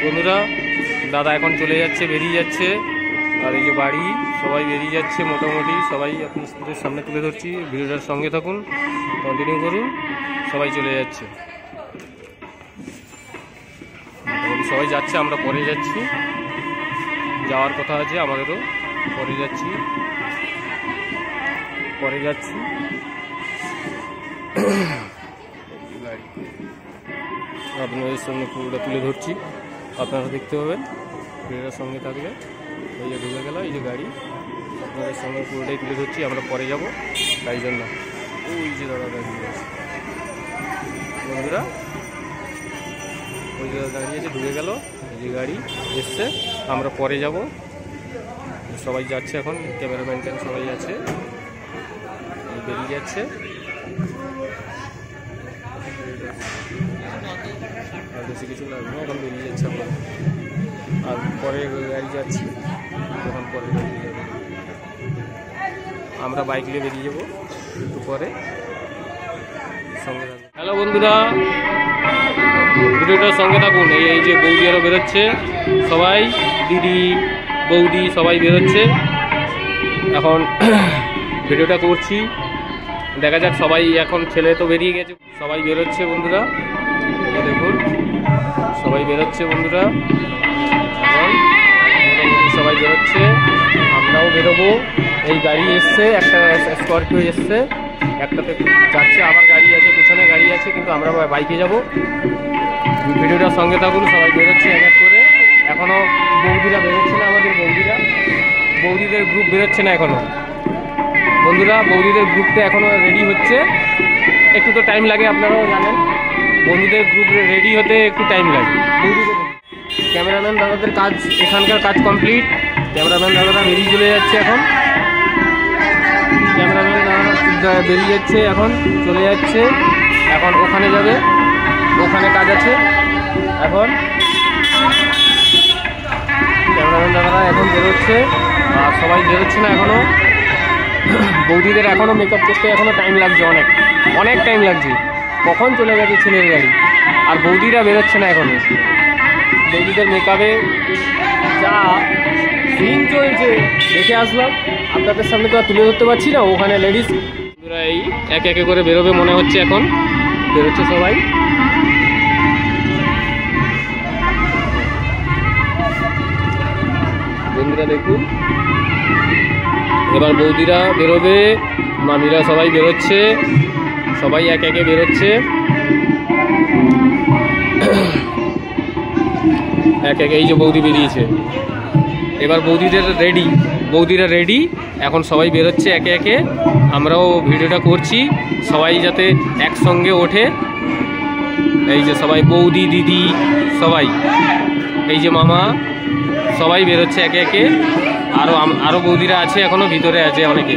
বন্ধুরা দাদা এখন চলে যাচ্ছে, বেরিয়ে যাচ্ছে। আর এই যে বাড়ি সবাই বেরিয়ে যাচ্ছে মোটামুটি, সবাই আপনাদের সামনে তুলে ধরছি। ভিডিওটার সঙ্গে থাকুন, কন্টিনিউ করুন। সবাই চলে যাচ্ছে, সবাই যাচ্ছে, আমরা পরে যাচ্ছি। যাওয়ার কথা আছে আমাদেরও, পরে যাচ্ছি। আপনাদের সামনে পুরোটা তুলে ধরছি, আপনারা দেখতে পাবেন। ভিডিওটার সঙ্গে থাকলে এই যে ঢুকে গেল এই যে গাড়ি, আপনাদের সঙ্গে পুরোটাই তুলে ধরছি। আমরা পরে যাব, তাই জন্য ওই যে দাদা দাঁড়িয়ে আছে বন্ধুরা, ওই যে দাঁড়িয়ে আছে, ঢুকে গেল এই যে গাড়ি এসছে। আমরা পরে যাব, সবাই যাচ্ছে এখন, ক্যামেরাম্যান সবাই আছে, বেরিয়ে যাচ্ছে। আর বেশি কিছু লাগবে না, এখন বেরিয়ে যাচ্ছে আমরা। আর পরে গাড়ি যাচ্ছি, তখন পরে বেরিয়ে যাবো। আমরা বাইক নিয়ে বেরিয়ে যাবো একটু পরে, সঙ্গে থাকুন। হ্যালো বন্ধুরা, ভিডিওটার সঙ্গে থাকুন। এই যে বৌদি আরও বেরোচ্ছে, সবাই দিদি বৌদি সবাই বেরোচ্ছে এখন। ভিডিওটা করছি, দেখা যাক। সবাই এখন, ছেলে তো বেরিয়ে গেছে, সবাই বেরোচ্ছে বন্ধুরা। এই দেখুন সবাই বেরোচ্ছে বন্ধুরা, এখন সবাই বেরোচ্ছে, আমরাও বেরোবো। এই গাড়ি এসছে, একটা স্করপিও এসছে, একটাতে যাচ্ছে, আবার গাড়ি আছে, পেছনে গাড়ি আছে, কিন্তু আমরা বাইকে যাব। ভিডিওটার সঙ্গে থাকুন, সবাই বেরোচ্ছে এক এক করে। এখনও বৌদিরা বেরোচ্ছে না, আমাদের বৌদিদের গ্রুপ বেরোচ্ছে না এখনও বন্ধুরা। বৌদিদের গ্রুপটা এখনও রেডি হচ্ছে, একটু তো টাইম লাগে, আপনারাও জানেন। বন্ধুদের গ্রুপ রেডি হতে একটু টাইম লাগে। ক্যামেরাম্যান দাদাদের কাজ, এখানকার কাজ কমপ্লিট। ক্যামেরাম্যান দাদারা বেরিয়ে চলে যাচ্ছে এখন। ক্যামেরাম্যান দাদারা বেরিয়ে যাচ্ছে এখন, চলে যাচ্ছে এখন। ওখানে যাবে, ওখানে কাজ আছে এখন। ক্যামেরাম্যান দাদারা এখন বেরোচ্ছে, আর সবাই বেরোচ্ছে না এখনও। বৌদিদের এখনও মেকআপ করতে এখনও টাইম লাগছে, অনেক টাইম লাগছে। কখন চলে গেছে ছেলের গাড়ি, আর বৌদিরা বেরোচ্ছে না এখনও। বৌদিদের মেকআপে যা সিন চলছে দেখে আসলাম, আপনাদের সামনে তো আর তুলে ধরতে পারছি না। ওখানে লেডিস বন্ধুরা এই একে একে করে বেরোবে মনে হচ্ছে, এখন বেরোচ্ছে সবাই। বন্ধুরা দেখুন, এবার বৌদিরা বেরোবে, মামিরা সবাই বেরোচ্ছে, সবাই এক একে বেরোচ্ছে এক একে। এই যে বৌদি বেরিয়েছে, এবার বৌদিরা রেডি এখন, সবাই বেরোচ্ছে একে একে। আমরাও ভিডিওটা করছি, সবাই যাতে একসঙ্গে ওঠে। এই যে সবাই, বৌদি দিদি সবাই, এই যে মামা, সবাই বেরোচ্ছে একে একে। আরও বৌদিরা আছে এখনও, ভিতরে আছে অনেকে।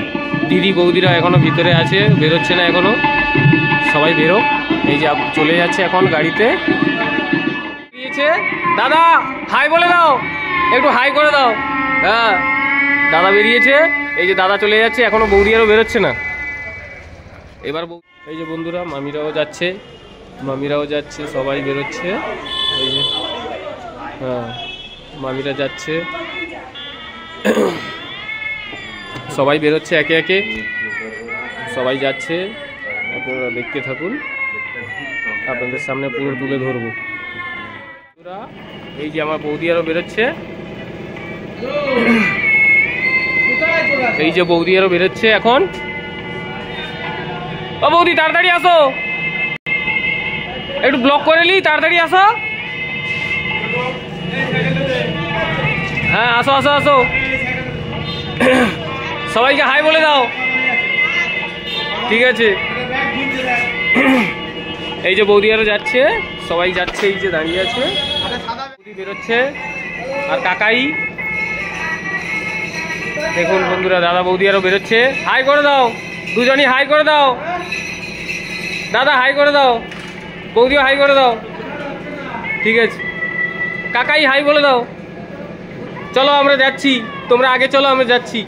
দিদি বৌদিরা এখনও ভিতরে আছে, বেরোচ্ছে না এখনও। সবাই বেরো, এই যে চলে যাচ্ছে এখন গাড়িতে। দাদা হাই বলে দাও, একটু হাই করে দাও। হ্যাঁ, দাদা বেরিয়েছে, এই যে দাদা চলে যাচ্ছে, এখনও বৌদি আরও বেরোচ্ছে না। এবার এই যে বন্ধুরা, মামিরাও যাচ্ছে, সবাই বেরোচ্ছে। এই যে হ্যাঁ, মামিরা যাচ্ছে, সবাই বেরোচ্ছে একে একে, সবাই যাচ্ছে। আপনারা দেখতে থাকুন, আপনাদের সামনে পুরো তুলে ধরবো। এই যে আমার বৌদি আরও বেরোচ্ছে, এই যে বৌদি আরও বেরোচ্ছে এখন। ও বৌদি তাড়াতাড়ি আসো, একটু ব্লক করে নি, তাড়াতাড়ি আসো। হ্যাঁ আসো আসো আসো, সবাইকে হাই বলে দাও। ঠিক আছে, এই যে বৌদি আরও যাচ্ছে, সবাই যাচ্ছে, এই যে দাঁড়িয়ে আছে, বৌদি বেরোচ্ছে। আর কাকাই দেখুন বন্ধুরা, দাদা বৌদি আরও বেরোচ্ছে। হাই করে দাও, দুজনই হাই করে দাও। দাদা হাই করে দাও, বৌদিও হাই করে দাও। ঠিক আছে, কাকাই হাই বলে দাও। চলো আমরা যাচ্ছি, তোমরা আগে চলো, আমরা যাচ্ছি।